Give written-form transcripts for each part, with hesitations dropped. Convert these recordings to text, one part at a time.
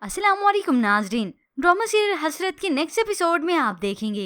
अस्सलाम वालेकुम नाजरीन, ड्रामा सीरियल हसरत के नेक्स्ट एपिसोड में आप देखेंगे।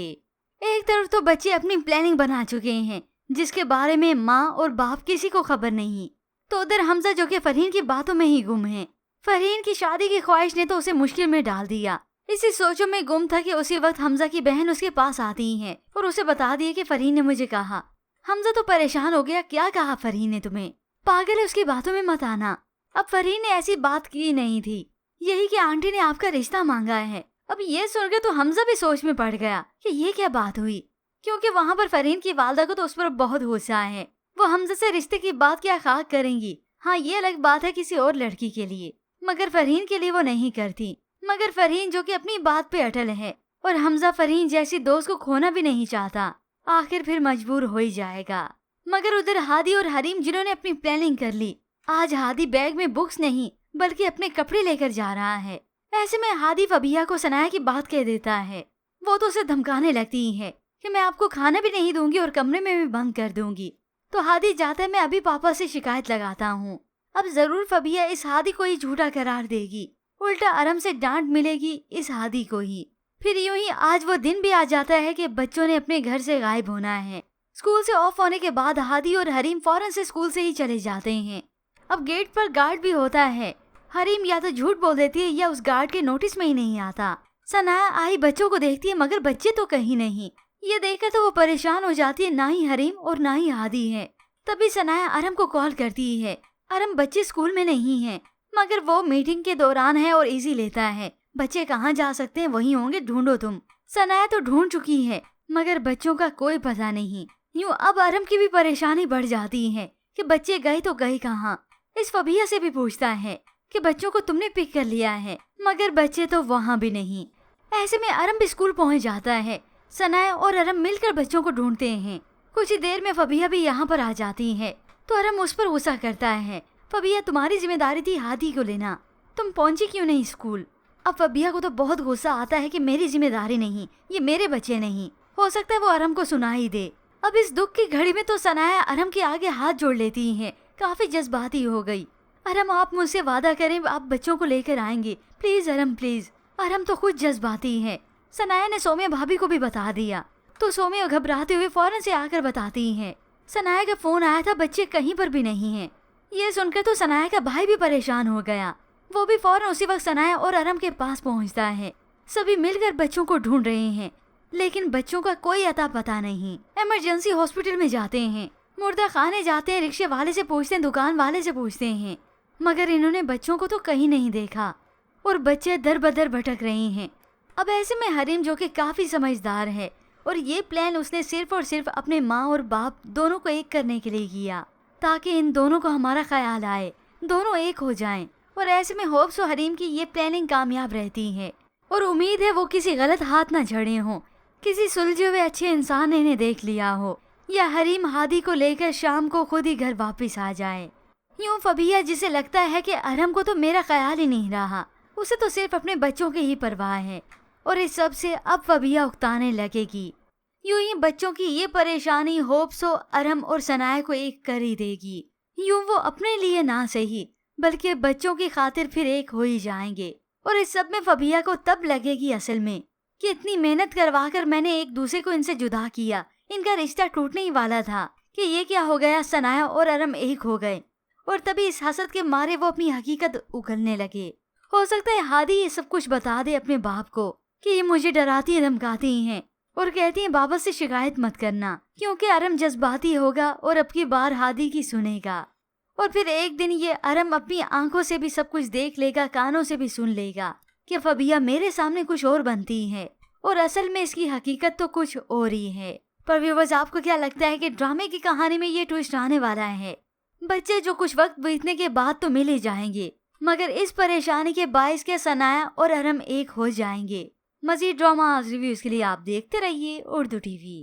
एक तरफ तो बच्चे अपनी प्लानिंग बना चुके हैं जिसके बारे में माँ और बाप किसी को खबर नहीं, तो उधर हमजा जो कि फरहीन की बातों में ही गुम है। फरहीन की शादी की ख्वाहिश ने तो उसे मुश्किल में डाल दिया। इसी सोचों में गुम था कि उसी वक्त हमजा की बहन उसके पास आती है और उसे बता दिया कि फरहीन ने मुझे कहा। हमजा तो परेशान हो गया, क्या कहा फरहीन ने तुम्हें? पागल है, उसकी बातों में मत आना। अब फरहीन ने ऐसी बात की नहीं थी, यही कि आंटी ने आपका रिश्ता मांगा है। अब ये सुनकर तो हमजा भी सोच में पड़ गया कि ये क्या बात हुई, क्योंकि वहाँ पर फरहीन की वालदा को तो उस पर बहुत गुस्सा है। वो हमजा से रिश्ते की बात क्या खाक करेंगी। हाँ, ये अलग बात है किसी और लड़की के लिए, मगर फरहीन के लिए वो नहीं करती। मगर फरहीन जो कि अपनी बात पे अटल है और हमजा फरहीन जैसी दोस्त को खोना भी नहीं चाहता, आखिर फिर मजबूर हो ही जाएगा। मगर उधर हादी और हरीम जिन्होंने अपनी प्लानिंग कर ली, आज हादी बैग में बुक्स नहीं बल्कि अपने कपड़े लेकर जा रहा है। ऐसे में हादी फबिया को सनाया की बात कह देता है। वो तो उसे धमकाने लगती है कि मैं आपको खाना भी नहीं दूंगी और कमरे में भी बंद कर दूंगी। तो हादी जाता है, मैं अभी पापा से शिकायत लगाता हूँ। अब जरूर फबिया इस हादी को ही झूठा करार देगी, उल्टा अरम से डांट मिलेगी इस हादी को ही। फिर यूं ही आज वो दिन भी आ जाता है कि बच्चों ने अपने घर से गायब होना है। स्कूल से ऑफ होने के बाद हादी और हरीम फौरन से स्कूल से ही चले जाते हैं। अब गेट पर गार्ड भी होता है। हरीम या तो झूठ बोल देती है या उस गार्ड के नोटिस में ही नहीं आता। सनाया आई बच्चों को देखती है मगर बच्चे तो कहीं नहीं। ये देखकर तो वो परेशान हो जाती है, ना ही हरीम और ना ही हादी है। तभी सनाया अरम को कॉल करती है। अरम, बच्चे स्कूल में नहीं है, मगर वो मीटिंग के दौरान है और इजी लेता है। बच्चे कहाँ जा सकते हैं, वहीं होंगे, ढूंढो तुम। सनाया तो ढूंढ चुकी है मगर बच्चों का कोई पता नहीं। यूं अब अरम की भी परेशानी बढ़ जाती है कि बच्चे गए तो गए कहाँ। इस फबिया से भी पूछता है कि बच्चों को तुमने पिक कर लिया है, मगर बच्चे तो वहाँ भी नहीं। ऐसे में अरम भी स्कूल पहुँच जाता है। सनाया और अरम मिलकर बच्चों को ढूंढते हैं। कुछ ही देर में फबिया भी यहाँ पर आ जाती है तो अरम उस पर गुस्सा करता है। फबिया, तुम्हारी जिम्मेदारी थी हादी को लेना, तुम पहुंची क्यों नहीं स्कूल? अब फबिया को तो बहुत गुस्सा आता है कि मेरी जिम्मेदारी नहीं, ये मेरे बच्चे नहीं। हो सकता है वो अरम को सुना ही दे। अब इस दुख की घड़ी में तो सनाया अरम के आगे हाथ जोड़ लेती है, काफी जज्बाती हो गई। अरम, आप मुझसे वादा करें आप बच्चों को लेकर आएंगे, प्लीज अरम प्लीज। अरम तो खुद जज्बाती है। सनाया ने सोमिया भाभी को भी बता दिया तो सोमिया घबराते हुए फौरन से आकर बताती है, सनाया का फोन आया था, बच्चे कहीं पर भी नहीं है। ये सुनकर तो सनाया का भाई भी परेशान हो गया। वो भी फौरन उसी वक्त सनाया और अरम के पास पहुंचता है। सभी मिलकर बच्चों को ढूंढ रहे हैं लेकिन बच्चों का कोई अता पता नहीं। इमरजेंसी हॉस्पिटल में जाते हैं, मुर्दा खाने जाते हैं, रिक्शे वाले से पूछते हैं, दुकान वाले से पूछते हैं, मगर इन्होंने बच्चों को तो कहीं नहीं देखा और बच्चे दर बदर भटक रहे हैं। अब ऐसे में हरीम जो कि काफी समझदार है और ये प्लान उसने सिर्फ और सिर्फ अपने माँ और बाप दोनों को एक करने के लिए किया ताकि इन दोनों को हमारा ख्याल आए, दोनों एक हो जाएं। और ऐसे में होप्स और हरीम की ये प्लानिंग कामयाब रहती है और उम्मीद है वो किसी गलत हाथ न झड़े हों, किसी सुलझे हुए अच्छे इंसान ने इन्हें देख लिया हो, या हरीम हादी को लेकर शाम को खुद ही घर वापस आ जाए। यूं फबिया जिसे लगता है कि अरम को तो मेरा ख्याल ही नहीं रहा, उसे तो सिर्फ अपने बच्चों की ही परवाह है और इस सब से अब फबिया उकताने लगेगी। यूं ही बच्चों की ये परेशानी होप्सो अरम और सनाया को एक कर ही देगी। यूं वो अपने लिए ना सही बल्कि बच्चों की खातिर फिर एक हो ही जाएंगे। और इस सब में फबिया को तब लगेगी असल में कि इतनी मेहनत करवा कर मैंने एक दूसरे को इनसे जुदा किया, इनका रिश्ता टूटने ही वाला था कि ये क्या हो गया, सनाया और अरम एक हो गए। और तभी इस हसद के मारे वो अपनी हकीकत उगलने लगे। हो सकता है हादी ये सब कुछ बता दे अपने बाप को कि ये मुझे डराती धमकाती हैं और कहती हैं बाबा से शिकायत मत करना, क्योंकि अरम जज्बाती होगा और अब की बार हादी की सुनेगा। और फिर एक दिन ये अरम अपनी आंखों से भी सब कुछ देख लेगा, कानों से भी सुन लेगा कि फबिया मेरे सामने कुछ और बनती है और असल में इसकी हकीकत तो कुछ और ही है। पर व्यूअर्स, आपको क्या लगता है कि ड्रामे की कहानी में ये ट्विस्ट आने वाला है? बच्चे जो कुछ वक्त बीतने के बाद तो मिल ही जाएंगे, मगर इस परेशानी के बायस के सनाया और अरम एक हो जाएंगे। मजीद ड्रामा रिव्यूज के लिए आप देखते रहिए उर्दू टीवी।